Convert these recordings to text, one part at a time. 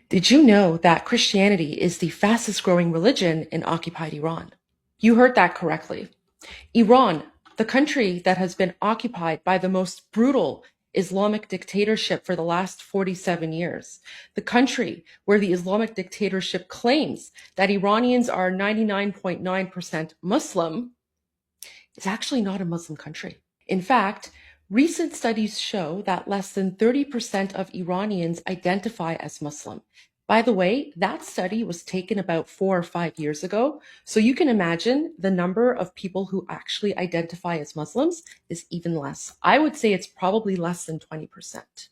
Did you know that Christianity is the fastest growing religion in occupied Iran? You heard that correctly. Iran, the country that has been occupied by the most brutal Islamic dictatorship for the last 47 years, the country where the Islamic dictatorship claims that Iranians are 99.9% Muslim, is actually not a Muslim country. In fact, recent studies show that less than 30% of Iranians identify as Muslim. By the way, that study was taken about 4 or 5 years ago, so you can imagine the number of people who actually identify as Muslims is even less. I would say it's probably less than 20%.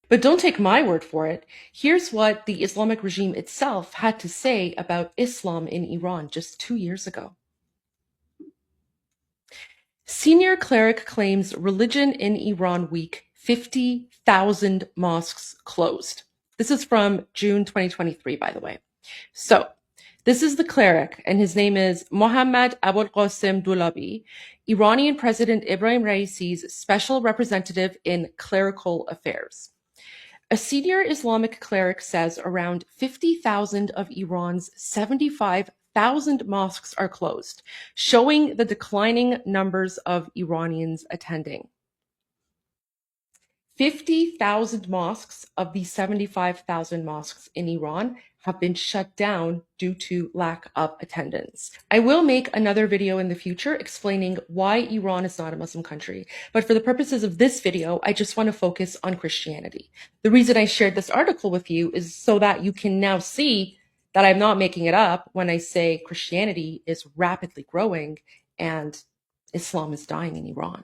But don't take my word for it. Here's what the Islamic regime itself had to say about Islam in Iran just 2 years ago. Senior cleric claims religion in Iran weak, 50,000 mosques closed. This is from June 2023, by the way. So, this is the cleric, and his name is Mohammad Abolqasim Dulabi, Iranian President Ibrahim Raisi's special representative in clerical affairs. A senior Islamic cleric says around 50,000 of Iran's 75,000 mosques are closed, showing the declining numbers of Iranians attending. 50,000 mosques of the 75,000 mosques in Iran have been shut down due to lack of attendance. I will make another video in the future explaining why Iran is not a Muslim country, but for the purposes of this video, I just want to focus on Christianity. The reason I shared this article with you is so that you can now see that I'm not making it up when I say Christianity is rapidly growing and Islam is dying in Iran.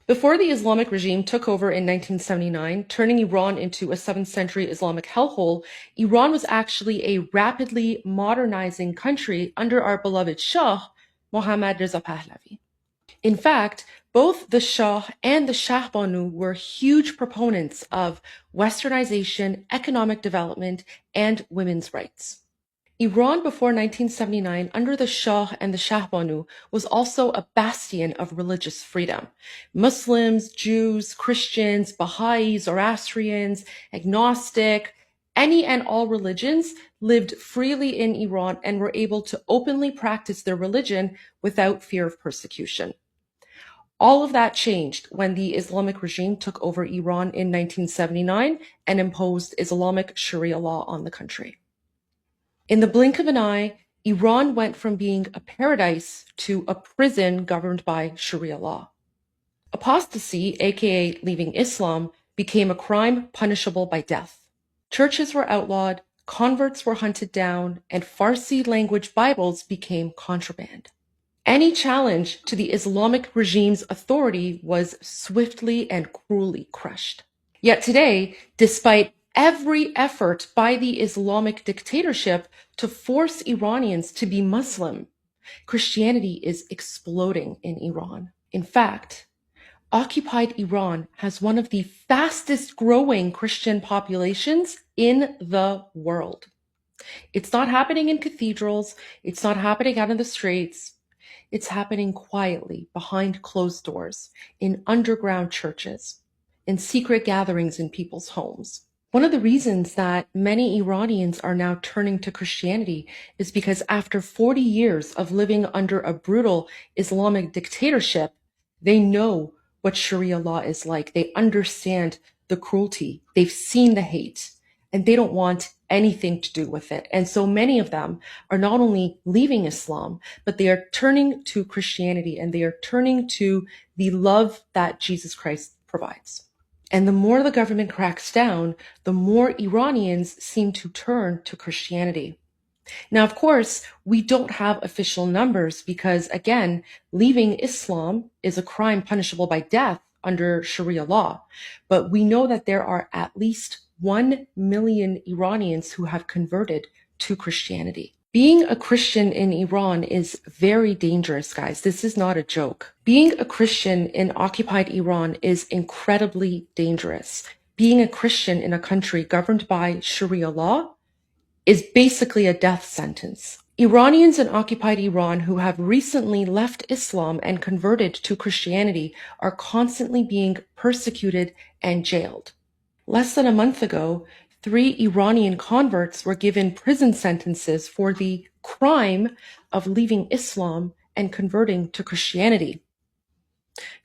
Before the Islamic regime took over in 1979, turning Iran into a 7th century Islamic hellhole, Iran was actually a rapidly modernizing country under our beloved Shah, Mohammad Reza Pahlavi. In fact, both the Shah and the Shahbanu were huge proponents of westernization, economic development, and women's rights. Iran before 1979, under the Shah and the Shahbanu, was also a bastion of religious freedom. Muslims, Jews, Christians, Baha'is, Zoroastrians, agnostic, any and all religions lived freely in Iran and were able to openly practice their religion without fear of persecution. All of that changed when the Islamic regime took over Iran in 1979 and imposed Islamic Sharia law on the country. In the blink of an eye, Iran went from being a paradise to a prison governed by Sharia law. Apostasy, aka leaving Islam, became a crime punishable by death. Churches were outlawed, converts were hunted down, and Farsi language Bibles became contraband. Any challenge to the Islamic regime's authority was swiftly and cruelly crushed. Yet today, despite every effort by the Islamic dictatorship to force Iranians to be Muslim, Christianity is exploding in Iran. In fact, occupied Iran has one of the fastest growing Christian populations in the world. It's not happening in cathedrals. It's not happening out in the streets. It's happening quietly behind closed doors, in underground churches, in secret gatherings in people's homes. One of the reasons that many Iranians are now turning to Christianity is because after 40 years of living under a brutal Islamic dictatorship, they know what Sharia law is like. They understand the cruelty. They've seen the hate, and they don't want anything to do with it. And so many of them are not only leaving Islam, but they are turning to Christianity, and they are turning to the love that Jesus Christ provides. And the more the government cracks down, the more Iranians seem to turn to Christianity. Now, of course, we don't have official numbers because, again, leaving Islam is a crime punishable by death under Sharia law. But we know that there are at least 1 million Iranians who have converted to Christianity. Being a Christian in Iran is very dangerous, guys. This is not a joke. Being a Christian in occupied Iran is incredibly dangerous. Being a Christian in a country governed by Sharia law is basically a death sentence. Iranians in occupied Iran who have recently left Islam and converted to Christianity are constantly being persecuted and jailed. Less than a month ago, 3 Iranian converts were given prison sentences for the crime of leaving Islam and converting to Christianity.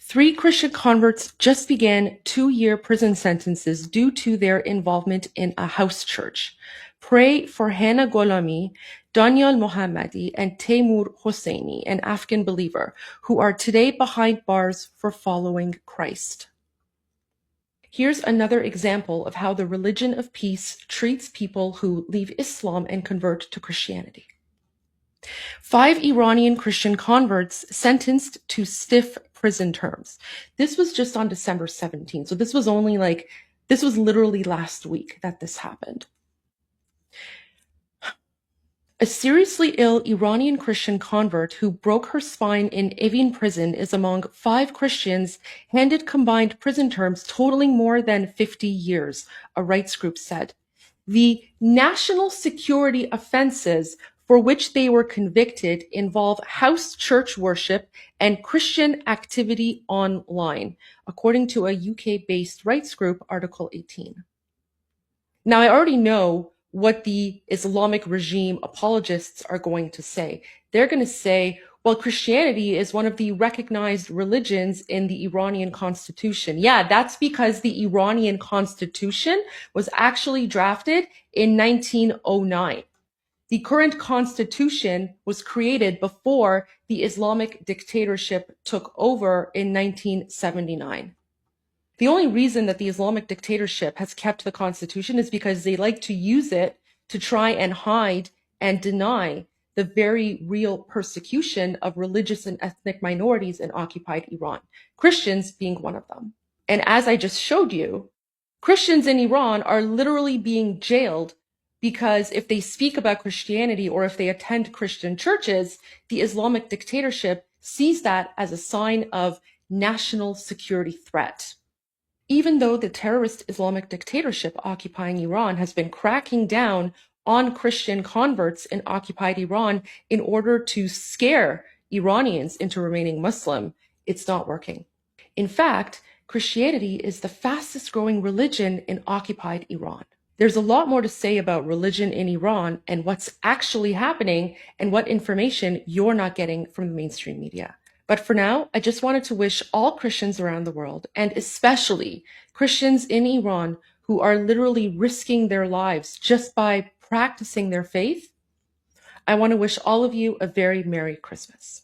3 Christian converts just began 2-year prison sentences due to their involvement in a house church. Pray for Hannah Golami, Daniel Mohammadi, and Taimur Hosseini, an Afghan believer, who are today behind bars for following Christ. Here's another example of how the religion of peace treats people who leave Islam and convert to Christianity. 5 Iranian Christian converts sentenced to stiff prison terms. This was just on December 17th. So this was literally last week that this happened. A seriously ill Iranian Christian convert who broke her spine in Evin prison is among 5 Christians handed combined prison terms totaling more than 50 years, a rights group said. The national security offenses for which they were convicted involve house church worship and Christian activity online, according to a UK-based rights group, Article 18. Now, I already know what the Islamic regime apologists are going to say. They're going to say, well, Christianity is one of the recognized religions in the Iranian constitution. Yeah, that's because the Iranian constitution was actually drafted in 1909. The current constitution was created before the Islamic dictatorship took over in 1979. The only reason that the Islamic dictatorship has kept the constitution is because they like to use it to try and hide and deny the very real persecution of religious and ethnic minorities in occupied Iran, Christians being one of them. And as I just showed you, Christians in Iran are literally being jailed because if they speak about Christianity or if they attend Christian churches, the Islamic dictatorship sees that as a sign of national security threat. Even though the terrorist Islamic dictatorship occupying Iran has been cracking down on Christian converts in occupied Iran in order to scare Iranians into remaining Muslim, it's not working. In fact, Christianity is the fastest growing religion in occupied Iran. There's a lot more to say about religion in Iran and what's actually happening and what information you're not getting from the mainstream media. But for now, I just wanted to wish all Christians around the world, and especially Christians in Iran who are literally risking their lives just by practicing their faith, I want to wish all of you a very Merry Christmas.